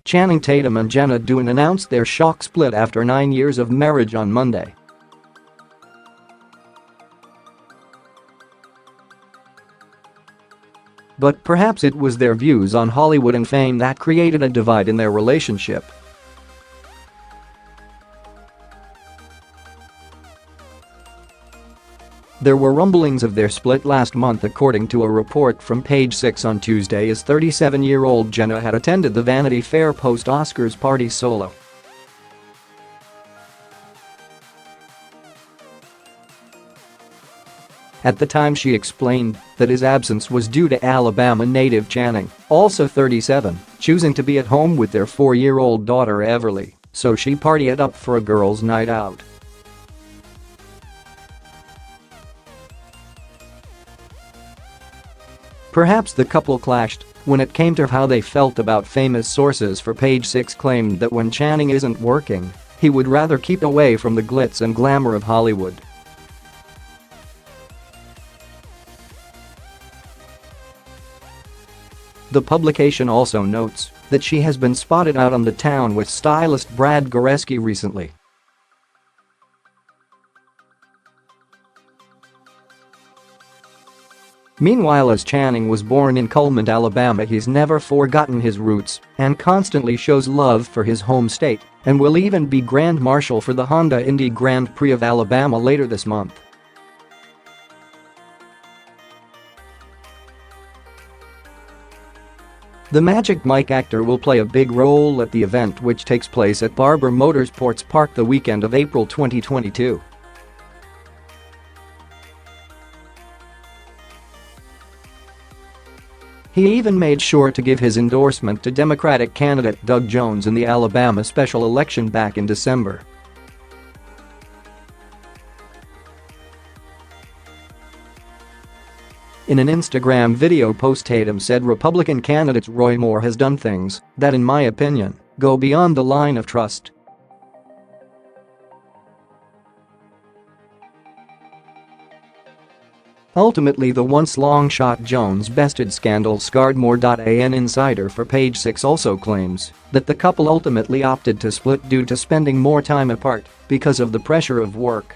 Channing Tatum and Jenna Dewan announced their shock split after 9 years of marriage on Monday. But perhaps it was their views on Hollywood and fame that created a divide in their relationship. There were rumblings of their split last month, according to a report from Page Six on Tuesday, as 37-year-old Jenna had attended the Vanity Fair post-Oscars party solo. At the time, she explained that his absence was due to Alabama native Channing, also 37, choosing to be at home with their 4-year-old daughter Everly, so she partied up for a girls' night out. Perhaps the couple clashed when it came to how they felt about famous sources for Page Six claimed that when Channing isn't working, he would rather keep away from the glitz and glamour of Hollywood. The publication also notes that she has been spotted out on the town with stylist Brad Goreski recently. Meanwhile, as Channing was born in Cullman, Alabama, he's never forgotten his roots and constantly shows love for his home state and will even be Grand Marshal for the Honda Indy Grand Prix of Alabama later this month. The Magic Mike actor will play a big role at the event, which takes place at Barber Motorsports Park the weekend of April 2022. He even made sure to give his endorsement to Democratic candidate Doug Jones in the Alabama special election back in December. In an Instagram video post, Tatum said Republican candidate Roy Moore has done things that, in my opinion, go beyond the line of trust. Ultimately, the once long-shot Jones bested scandal scarred Moore. An insider for Page Six also claims that the couple ultimately opted to split due to spending more time apart because of the pressure of work.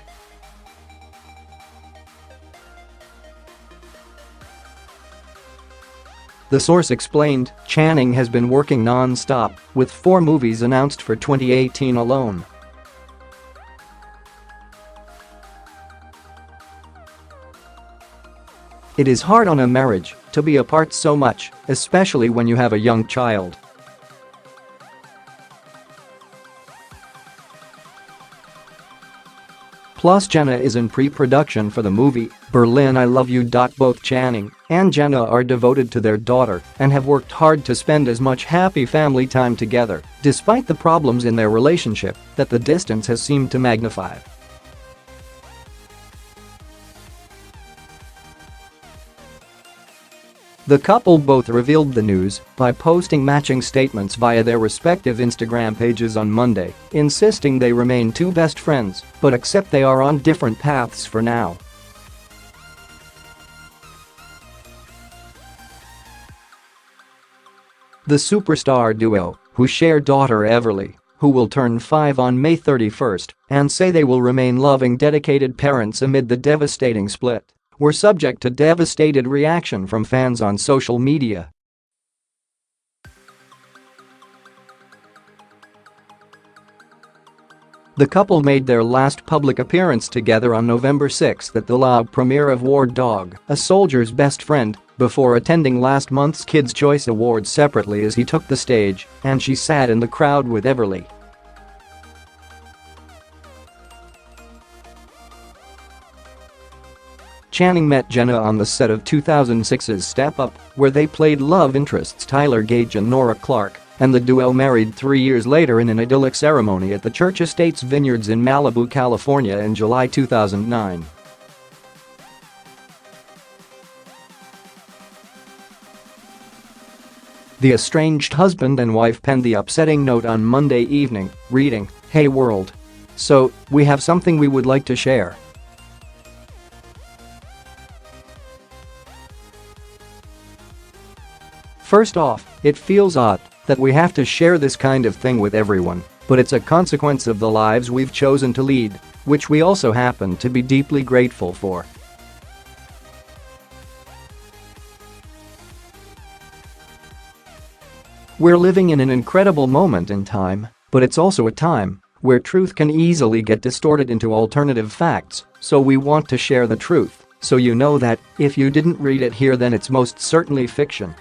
The source explained Channing has been working non-stop, with 4 movies announced for 2018 alone. It is hard on a marriage to be apart so much, especially when you have a young child. Plus, Jenna is in pre-production for the movie Berlin I Love You. Both Channing and Jenna are devoted to their daughter and have worked hard to spend as much happy family time together, despite the problems in their relationship that the distance has seemed to magnify. The couple both revealed the news by posting matching statements via their respective Instagram pages on Monday, insisting they remain two best friends but accept they are on different paths for now. The superstar duo, who share daughter Everly, who will turn 5 on May 31st, and say they will remain loving, dedicated parents amid the devastating split, were subject to devastated reaction from fans on social media. The couple made their last public appearance together on November 6 at the live premiere of War Dog, A Soldier's Best Friend, before attending last month's Kids' Choice Awards separately as he took the stage and she sat in the crowd with Everly. Channing met Jenna on the set of 2006's Step Up, where they played love interests Tyler Gage and Nora Clark, and the duo married 3 years later in an idyllic ceremony at the Church Estates Vineyards in Malibu, California in July 2009. The estranged husband and wife penned the upsetting note on Monday evening, reading, "Hey world. So, we have something we would like to share. First off, it feels odd that we have to share this kind of thing with everyone, but it's a consequence of the lives we've chosen to lead, which we also happen to be deeply grateful for. We're living in an incredible moment in time, but it's also a time where truth can easily get distorted into alternative facts, so we want to share the truth, so you know that if you didn't read it here, then it's most certainly fiction.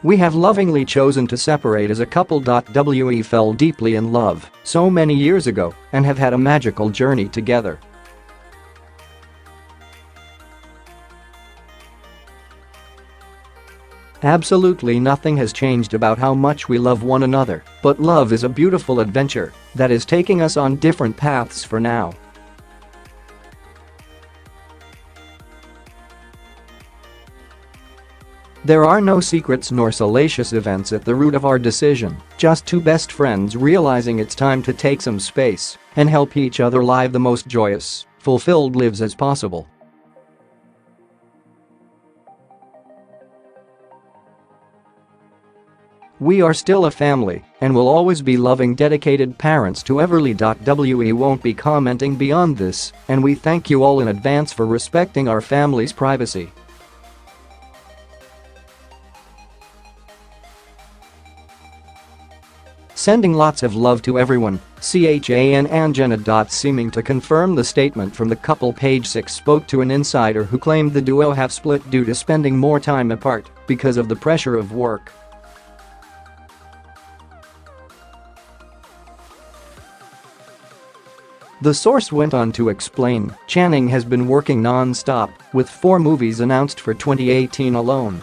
We have lovingly chosen to separate as a couple. We fell deeply in love so many years ago and have had a magical journey together. Absolutely nothing has changed about how much we love one another, but love is a beautiful adventure that is taking us on different paths for now. There are no secrets nor salacious events at the root of our decision, just two best friends realizing it's time to take some space and help each other live the most joyous, fulfilled lives as possible. We are still a family and will always be loving, dedicated parents to Everly. We won't be commenting beyond this, and we thank you all in advance for respecting our family's privacy. Sending lots of love to everyone, Chan and Jenna. Seeming to confirm the statement from the couple, page 6 spoke to an insider who claimed the duo have split due to spending more time apart because of the pressure of work. The source went on to explain, Channing has been working non-stop, with 4 movies announced for 2018 alone.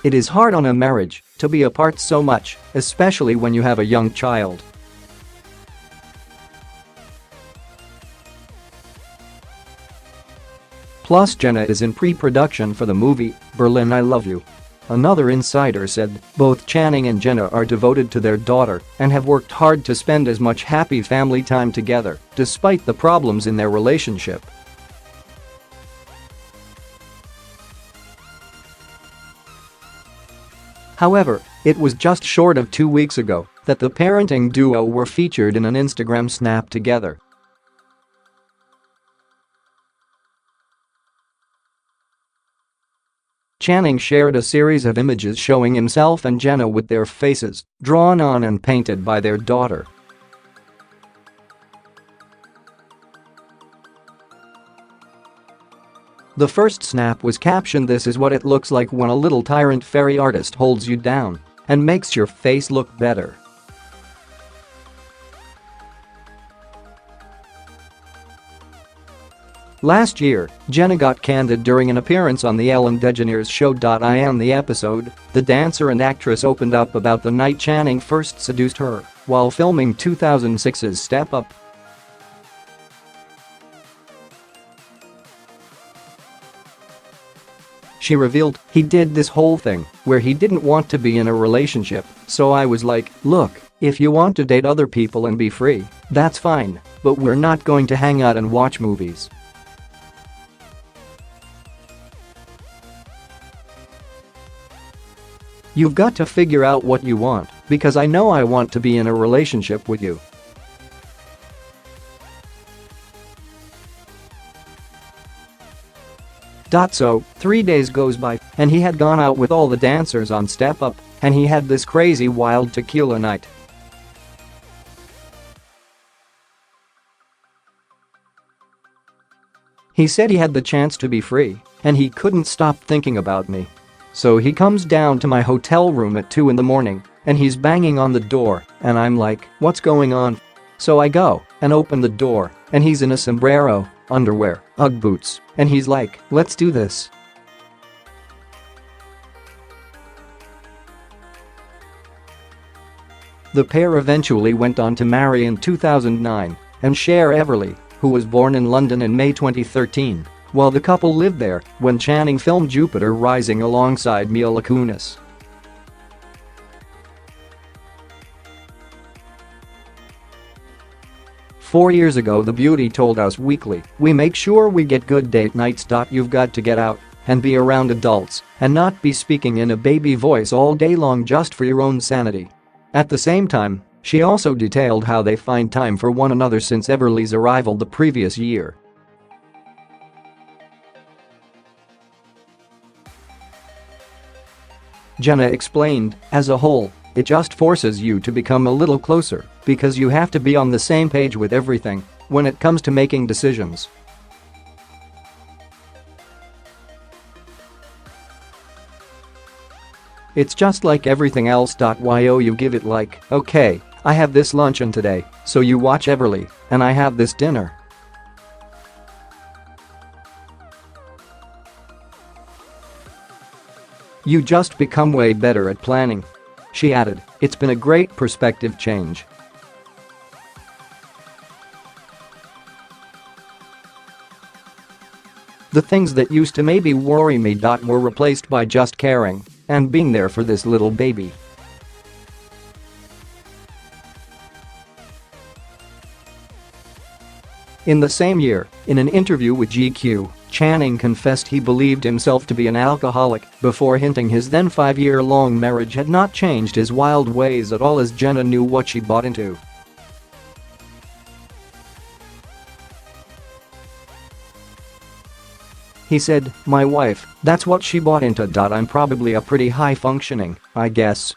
It is hard on a marriage to be apart so much, especially when you have a young child. Plus, Jenna is in pre-production for the movie Berlin, I Love You. Another insider said both Channing and Jenna are devoted to their daughter and have worked hard to spend as much happy family time together, despite the problems in their relationship. However, it was just short of 2 weeks ago that the parenting duo were featured in an Instagram snap together. Channing shared a series of images showing himself and Jenna with their faces drawn on and painted by their daughter. The first snap was captioned, "This is what it looks like when a little tyrant fairy artist holds you down and makes your face look better." Last year, Jenna got candid during an appearance on the Ellen DeGeneres show. In the episode, the dancer and actress opened up about the night Channing first seduced her while filming 2006's Step Up. She revealed, "He did this whole thing where he didn't want to be in a relationship, so I was like, look, if you want to date other people and be free, that's fine, but we're not going to hang out and watch movies." You've got to figure out what you want, because I know I want to be in a relationship with you. So, 3 days goes by, and he had gone out with all the dancers on Step Up, and he had this crazy wild tequila night. He said he had the chance to be free, and he couldn't stop thinking about me. So he comes down to my hotel room at 2 in the morning, and he's banging on the door, and I'm like, what's going on? So I go and open the door, and he's in a sombrero, underwear, Ugg boots, and he's like, let's do this. The pair eventually went on to marry in 2009 and share Everly, who was born in London in May 2013, while the couple lived there when Channing filmed Jupiter Rising alongside Mila Kunis. 4 years ago the beauty told us weekly, we make sure we get good date nights. You've got to get out and be around adults and not be speaking in a baby voice all day long just for your own sanity. At the same time, she also detailed how they find time for one another since Everly's arrival the previous year. Jenna explained, as a whole, it just forces you to become a little closer because you have to be on the same page with everything when it comes to making decisions. It's just like everything else. You give it like, okay, I have this luncheon today, so you watch Everly, and I have this dinner. You just become way better at planning. She added, it's been a great perspective change. The things that used to maybe worry me were replaced by just caring and being there for this little baby. In the same year, in an interview with GQ, Channing confessed he believed himself to be an alcoholic before hinting his then 5-year-long marriage had not changed his wild ways at all as Jenna knew what she bought into. He said, my wife, that's what she bought into. I'm probably a pretty high-functioning, I guess,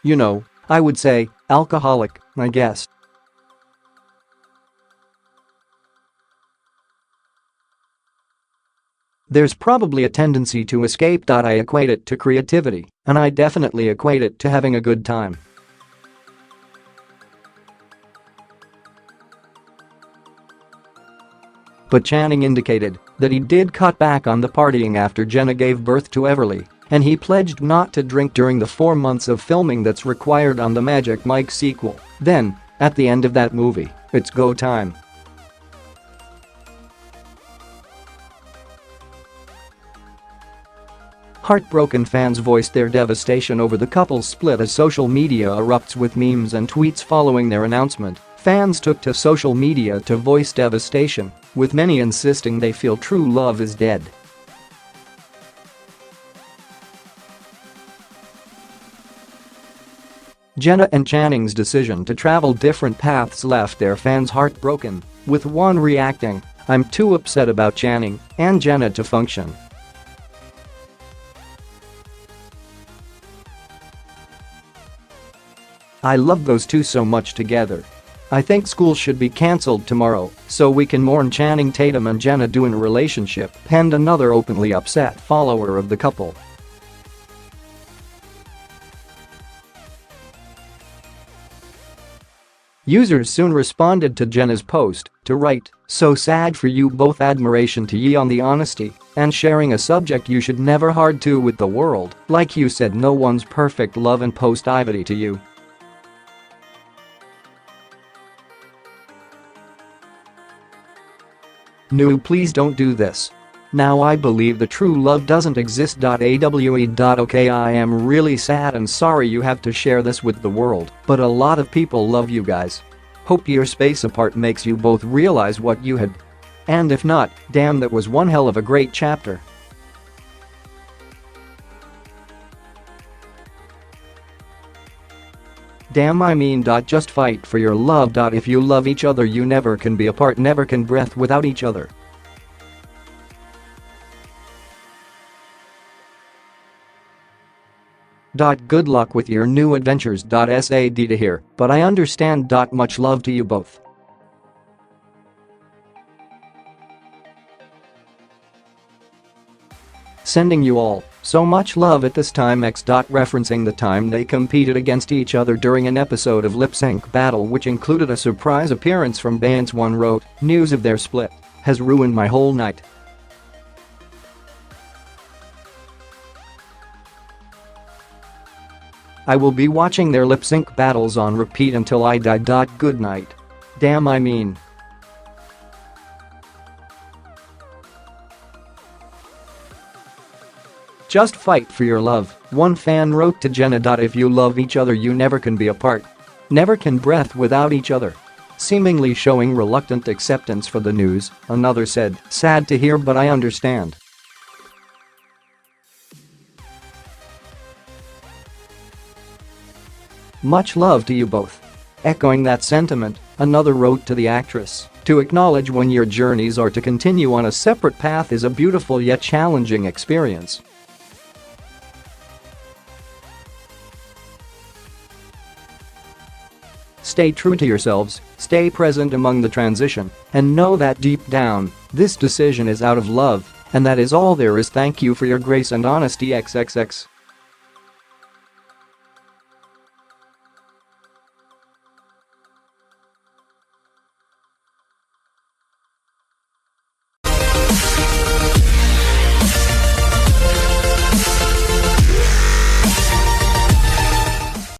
I would say, alcoholic, I guess. There's probably a tendency to escape. I equate it to creativity, and I definitely equate it to having a good time. But Channing indicated that he did cut back on the partying after Jenna gave birth to Everly, and he pledged not to drink during the 4 months of filming that's required on the Magic Mike sequel. Then, at the end of that movie, it's go time. Heartbroken fans voiced their devastation over the couple's split as social media erupts with memes and tweets following their announcement. Fans took to social media to voice devastation, with many insisting they feel true love is dead. Jenna and Channing's decision to travel different paths left their fans heartbroken, with one reacting, "I'm too upset about Channing and Jenna to function." "I love those two so much together. I think school should be cancelled tomorrow so we can mourn Channing Tatum and Jenna doing a relationship," penned another openly upset follower of the couple. Users soon responded to Jenna's post to write, "So sad for you both, admiration to ye on the honesty and sharing a subject you should never hard to with the world, like you said no one's perfect, love and positivity to you." "No, please don't do this. Now I believe the true love doesn't exist. Okay, I am really sad and sorry you have to share this with the world, but a lot of people love you guys. Hope your space apart makes you both realize what you had. And if not, damn, that was one hell of a great chapter." Damn, I mean, just fight for your love. If you love each other you never can be apart, never can breath without each other. Good luck with your new adventures. Sad to hear, but I understand. Much love to you both. Sending you all so much love at this time. Referencing the time they competed against each other during an episode of Lip Sync Battle, which included a surprise appearance from Bands One, wrote, "News of their split has ruined my whole night. I will be watching their lip sync battles on repeat until I die. Good night. Damn, I mean." "Just fight for your love," one fan wrote to Jenna. "If you love each other you never can be apart. Never can breath without each other. seemingly showing reluctant acceptance for the news. Another said, "Sad to hear, but I understand. Much love to you both." Echoing that sentiment, another wrote to the actress, "To acknowledge when your journeys are to continue on a separate path is a beautiful yet challenging experience. Stay true to yourselves, stay present among the transition, and know that deep down, this decision is out of love, and that is all there is. Thank you for your grace and honesty XXX."